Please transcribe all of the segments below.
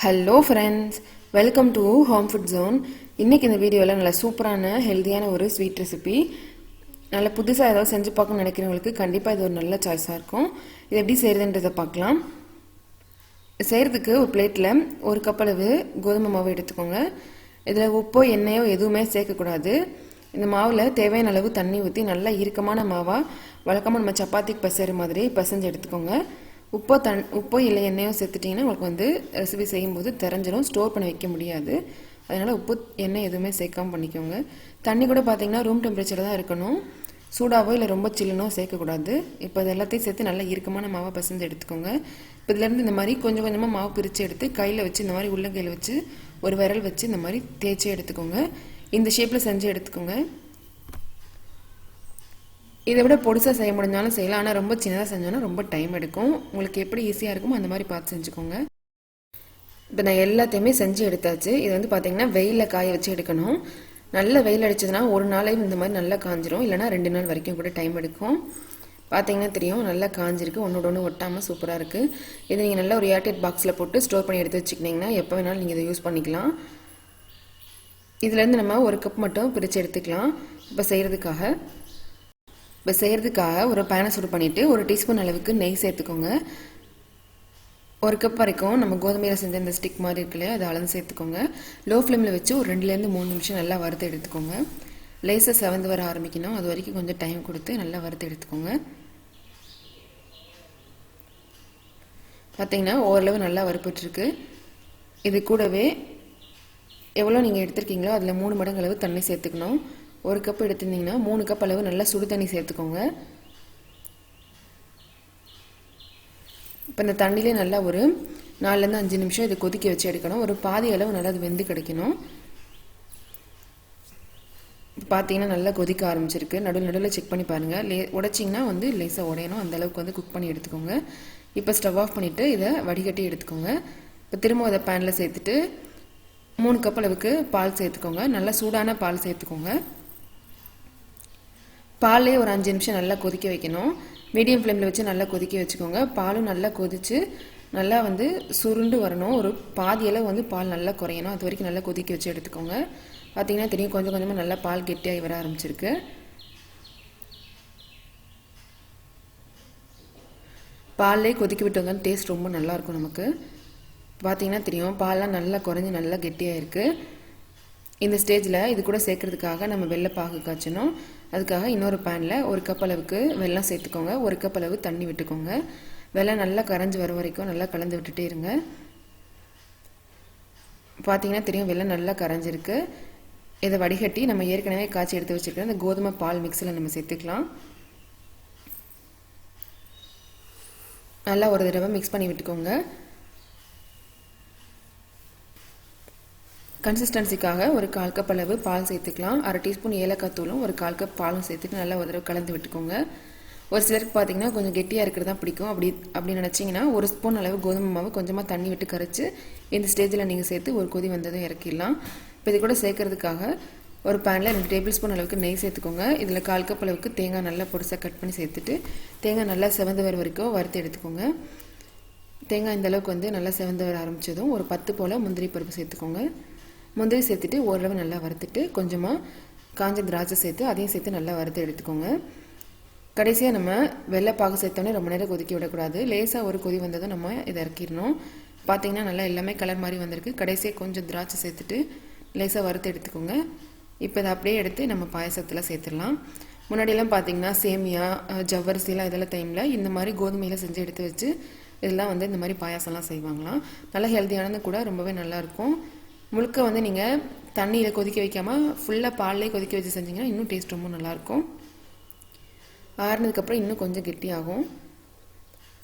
Hello friends, welcome to home food zone. இன்றைக்கி இந்த வீடியோவில் நல்ல சூப்பரான ஹெல்த்தியான ஒரு ஸ்வீட் ரெசிபி, நல்ல புதுசாக ஏதாவது செஞ்சு பார்க்கணும்னு நினைக்கிறவங்களுக்கு கண்டிப்பாக இது ஒரு நல்ல சாய்ஸாக இருக்கும். இது எப்படி செய்கிறதுன்றதை பார்க்கலாம். செய்கிறதுக்கு ஒரு பிளேட்டில் ஒரு கப் அளவு கோதுமை மாவு எடுத்துக்கோங்க. இதில் உப்போ எண்ணெயோ எதுவுமே சேர்க்கக்கூடாது. இந்த மாவில் தேவையான அளவு தண்ணி ஊற்றி நல்லா இறுக்கமான மாவாக வழக்கமாக நம்ம சப்பாத்திக்கு பசைகிற மாதிரி பசைஞ்சு எடுத்துக்கோங்க. உப்போ இல்லை எண்ணெயோ சேர்த்துட்டிங்கன்னா உங்களுக்கு ரெசிபி செய்யும்போது தெரிஞ்சிடும், ஸ்டோர் பண்ணி வைக்க முடியாது. அதனால் உப்பு எண்ணெய் எதுவுமே சேர்க்காமல் பண்ணிக்கோங்க. தண்ணி கூட பார்த்தீங்கன்னா ரூம் டெம்பரேச்சர் தான் இருக்கணும், சூடாவோ இல்லை ரொம்ப சில்லுனோ சேர்க்கக்கூடாது. இப்போ இது எல்லாத்தையும் சேர்த்து நல்லா இறுக்கமான மாவை பசைஞ்சு எடுத்துக்கோங்க. இப்போ இதுலேருந்து இந்த மாதிரி கொஞ்சம் கொஞ்சமாக மாவு பிரித்து எடுத்து கையில் வச்சு இந்த மாதிரி உள்ளங்கையில் வச்சு ஒரு விரல் வச்சு இந்த மாதிரி தேய்ச்சி எடுத்துக்கோங்க. இந்த ஷேப்பில் செஞ்சு எடுத்துக்கோங்க. இதை விட பொடிசாக செய்ய முடிஞ்சாலும் செய்யலாம், ஆனால் ரொம்ப சின்னதாக செஞ்சோன்னா ரொம்ப டைம் எடுக்கும். உங்களுக்கு எப்படி ஈஸியாக இருக்குமோ அந்த மாதிரி பார்த்து செஞ்சுக்கோங்க. இப்போ நான் எல்லாத்தையுமே செஞ்சு எடுத்தாச்சு. இது பார்த்தீங்கன்னா வெயிலில் காய வச்சு எடுக்கணும். நல்ல வெயில் அடிச்சதுன்னா ஒரு நாளையும் இந்த மாதிரி நல்லா காஞ்சிரும், இல்லைனா 2 நாள் வரைக்கும் கூட டைம் எடுக்கும். பார்த்தீங்கன்னா தெரியும், நல்லா காஞ்சிருக்கு, ஒன்றோட ஒன்று ஒட்டாமல் சூப்பராக இருக்குது. இதை நீங்கள் நல்லா ஒரு ஏர்டைட் பாக்ஸில் போட்டு ஸ்டோர் பண்ணி எடுத்து வச்சுக்கிட்டிங்கன்னா எப்போ வேணாலும் நீங்கள் இதை யூஸ் பண்ணிக்கலாம். இதுலேருந்து நம்ம ஒரு கப் மட்டும் பிரித்து எடுத்துக்கலாம். இப்போ செய்கிறதுக்காக ஒரு பேனை சூடு பண்ணிவிட்டு ஒரு டீஸ்பூன் அளவுக்கு நெய் சேர்த்துக்கோங்க. ஒரு கப் வரைக்கும் நம்ம கோதுமையில் செஞ்ச இந்த ஸ்டிக் மாதிரி இருக்கு இல்லையா, அதை அளந்து சேர்த்துக்கோங்க. லோ ஃப்ளேமில் வச்சு ஒரு 2-3 நிமிஷம் நல்லா வறுத்து எடுத்துக்கோங்க. லேசாக செவந்து வர ஆரம்பிக்கணும், அது வரைக்கும் கொஞ்சம் டைம் கொடுத்து நல்லா வறுத்து எடுத்துக்கோங்க. பார்த்தீங்கன்னா ஓரளவு நல்லா வறுப்பட்டுருக்கு. இது கூடவே எவ்வளோ நீங்கள் எடுத்துருக்கீங்களோ அதில் 3 மடங்கு அளவு தண்ணி சேர்த்துக்கணும். ஒரு கப் எடுத்துருந்தீங்கன்னா 3 கப் அளவு நல்லா சுடு தண்ணி சேர்த்துக்கோங்க. இப்போ இந்த தண்ணியிலே நல்லா ஒரு 4-5 நிமிஷம் இதை கொதிக்க வச்சு எடுக்கணும். ஒரு பாதி அளவு நல்லா அது வெந்து கிடைக்கணும். பார்த்தீங்கன்னா நல்லா கொதிக்க ஆரம்பிச்சிருக்கு. நடுவில் செக் பண்ணி பாருங்கள். உடைச்சிங்கன்னா லேசாக உடையணும், அந்தளவுக்கு குக் பண்ணி எடுத்துக்கோங்க. இப்போ ஸ்டவ் ஆஃப் பண்ணிவிட்டு இதை வடிகட்டி எடுத்துக்கோங்க. இப்போ திரும்ப அதை பேனில் சேர்த்துட்டு 3 கப் அளவுக்கு பால் சேர்த்துக்கோங்க. நல்லா சூடான பால் சேர்த்துக்கோங்க. பாலே ஒரு 5 நிமிஷம் நல்லா கொதிக்க வைக்கணும். மீடியம் ஃப்ளேமில் வச்சு நல்லா கொதிக்க வச்சுக்கோங்க. பாலும் நல்லா கொதித்து நல்லா சுருண்டு வரணும். ஒரு பாதி அளவு பால் நல்லா குறையணும், அது வரைக்கும் நல்லா கொதிக்க வச்சு எடுத்துக்கோங்க. பார்த்தீங்கன்னா தெரியும், கொஞ்சம் கொஞ்சமாக நல்லா பால் கெட்டியாகி வர ஆரம்பிச்சிருக்கு. பால்லே கொதிக்க விட்டு டேஸ்ட் ரொம்ப நல்லாயிருக்கும் நமக்கு. பார்த்தீங்கன்னா தெரியும், பால்லாம் நல்லா குறைஞ்சி நல்லா கெட்டியாக இருக்குது. இந்த ஸ்டேஜில் இது கூட சேர்க்கறதுக்காக நம்ம வெள்ளை பாகு காய்ச்சணும். அதுக்காக இன்னொரு பேனில் ஒரு கப் அளவுக்கு வெல்லம் சேர்த்துக்கோங்க. ஒரு கப் அளவு தண்ணி விட்டுக்கோங்க. வெல்லம் நல்லா கரைஞ்சி வர வரைக்கும் நல்லா கலந்து விட்டுட்டே இருங்க. பார்த்தீங்கன்னா தெரியும், வெல்லம் நல்லா கரைஞ்சிருக்கு. இதை வடிகட்டி நம்ம ஏற்கனவே காய்ச்சி எடுத்து வச்சுருக்க இந்த கோதுமை பால் மிக்ஸில் நம்ம சேர்த்துக்கலாம். நல்லா ஒரு தடவை மிக்ஸ் பண்ணி விட்டுக்கோங்க. கன்சிஸ்டன்சிக்காக ஒரு 1/4 கப் அளவு பால் சேர்த்துக்கலாம். 1/2 டீஸ்பூன் ஏலக்காய் தூளும் ஒரு 1/4 கப் பாலும் சேர்த்துட்டு நல்லா ஒரு தடவை கலந்து விட்டுக்கோங்க. ஒரு சிலருக்கு பார்த்தீங்கன்னா கொஞ்சம் கெட்டியாக இருக்கிறது தான் பிடிக்கும். அப்படி நினச்சிங்கன்னா ஒரு ஸ்பூன் அளவு கோதுமை மாவு கொஞ்சமாக தண்ணி விட்டு கரைச்சி இந்த ஸ்டேஜில் நீங்கள் சேர்த்து ஒரு கொதி வந்ததும் இறக்கிடலாம். இப்போ இது கூட சேர்க்கறதுக்காக ஒரு பேனில் 2 டேபிள் ஸ்பூன் அளவுக்கு நெய் சேர்த்துக்கோங்க. இதில் 1/4 கப் அளவுக்கு தேங்காய் நல்லா பொடிசாக கட் பண்ணி சேர்த்துட்டு தேங்காய் நல்லா செவந்து வர வரைக்கும் வறுத்து எடுத்துக்கோங்க. தேங்காய் இந்த அளவுக்கு நல்லா செவந்து வர ஆரம்பித்ததும் ஒரு 10 போல் முந்திரி பருப்பு சேர்த்துக்கோங்க. முந்திரி சேர்த்துட்டு ஓரளவு நல்லா வறுத்துட்டு கொஞ்சமாக காஞ்ச திராட்சை சேர்த்து அதையும் சேர்த்து நல்லா வறுத்து எடுத்துக்கோங்க. கடைசியாக நம்ம வெள்ளைப்பாகு சேர்த்தோன்னே ரொம்ப நேரம் கொதிக்க விடக்கூடாது. லேசாக ஒரு கொதி வந்ததும் நம்ம இதை இறக்கிடணும். பார்த்தீங்கன்னா நல்லா எல்லாமே கலர் மாதிரி வந்திருக்கு. கடைசியாக கொஞ்சம் திராட்சை சேர்த்துட்டு லேசாக வறுத்து எடுத்துக்கோங்க. இப்போ இதை அப்படியே எடுத்து நம்ம பாயசத்தில் சேர்த்துடலாம். முன்னாடியெல்லாம் பார்த்தீங்கன்னா சேமியா, ஜவ்வரிசிலாம் இதெல்லாம் டைமில் இந்த மாதிரி கோதுமையில் செஞ்சு எடுத்து வச்சு இதெல்லாம் இந்த மாதிரி பாயாசம்லாம் செய்வாங்களாம். நல்லா ஹெல்த்தியானது கூட, ரொம்பவே நல்லாயிருக்கும். முழுக்க நீங்கள் தண்ணியில் கொதிக்க வைக்காமல் ஃபுல்லாக பால்லே கொதிக்க வச்சு செஞ்சிங்கன்னா இன்னும் டேஸ்ட் ரொம்ப நல்லாயிருக்கும். ஆறுனதுக்கப்புறம் இன்னும் கொஞ்சம் கெட்டியாகும்.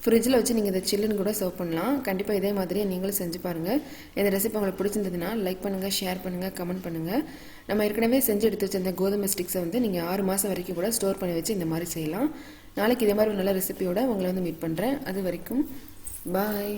ஃப்ரிட்ஜில் வச்சு நீங்கள் இதை சில்லுன்னு கூட சர்வ் பண்ணலாம். கண்டிப்பாக இதே மாதிரியே நீங்களும் செஞ்சு பாருங்கள். இந்த ரெசிபி உங்களுக்கு பிடிச்சிருந்ததுன்னா லைக் பண்ணுங்கள், ஷேர் பண்ணுங்கள், கமெண்ட் பண்ணுங்கள். நம்ம ஏற்கனவே செஞ்சு எடுத்து வச்சிருந்த கோதுமை ஸ்டிக்ஸை நீங்கள் 6 மாதம் வரைக்கும் கூட ஸ்டோர் பண்ணி வச்சு இந்த மாதிரி செய்யலாம். நாளைக்கு இதே மாதிரி ஒரு நல்ல ரெசிபியோட உங்களை மீட் பண்ணுறேன். அது வரைக்கும் பாய்.